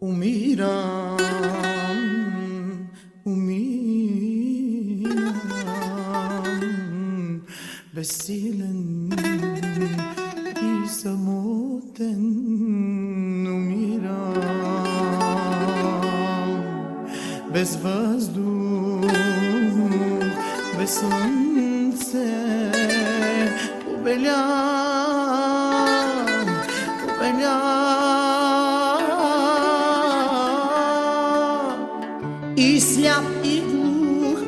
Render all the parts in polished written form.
Умирам, безсилен и самотен, умирам, без въздух, без слънце, побелям, и сляп и глух,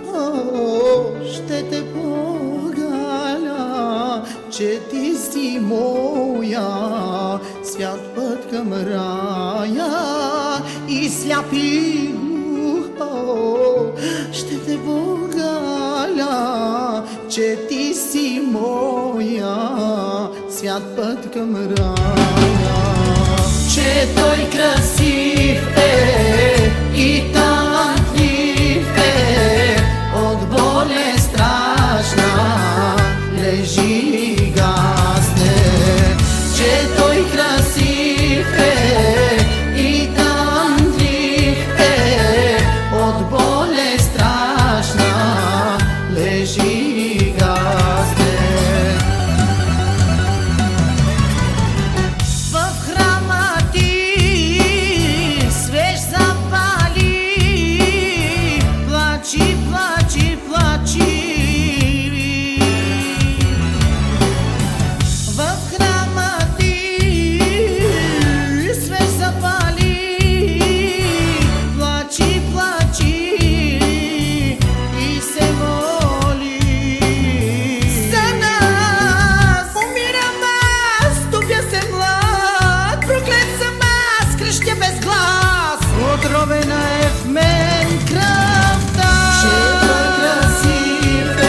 ще те погаля, че ти си моя, свят път към рая. И сляп и глух, ще те погаля, че ти си моя, свят път към рая. Че той красив е и талантлив е, от болест страшна лежи и гасне. Че той красив е и талантлив е, от болест страшна лежи и гасне. Отровена е в мен кръвта. Че той красив е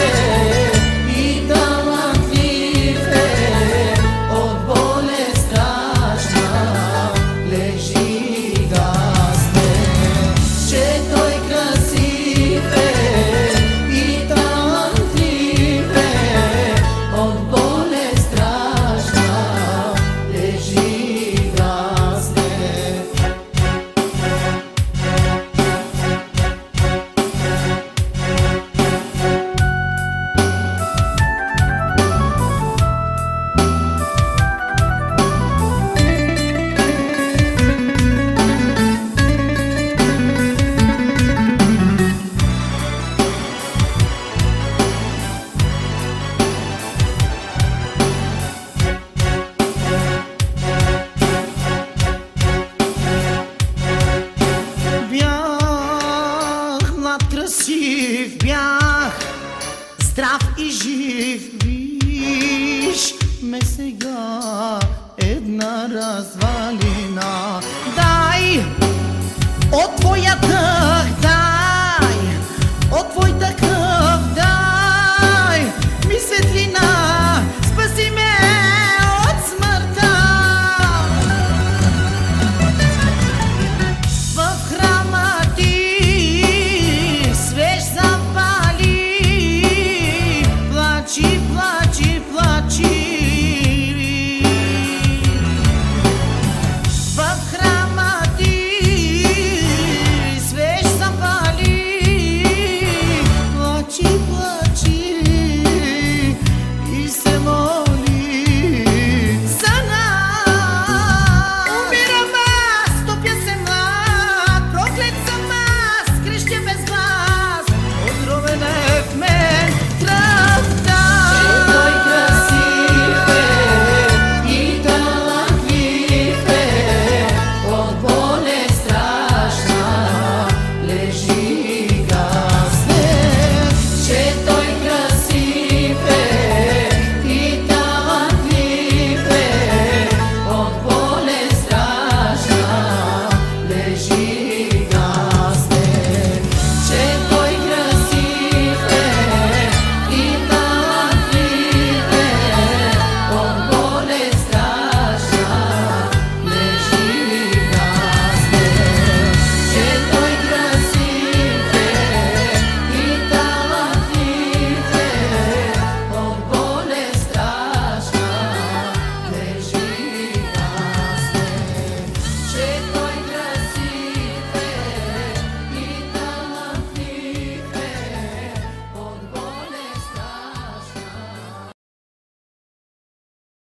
и талантлив е, от болест страшна лежи и гасне. Че той красив е и талантлив е, от болест страшна лежи и гасне. Красив бях, здрав и жив, виж ме сега една развалина. Дай от твоя дъх, дай от твой дъх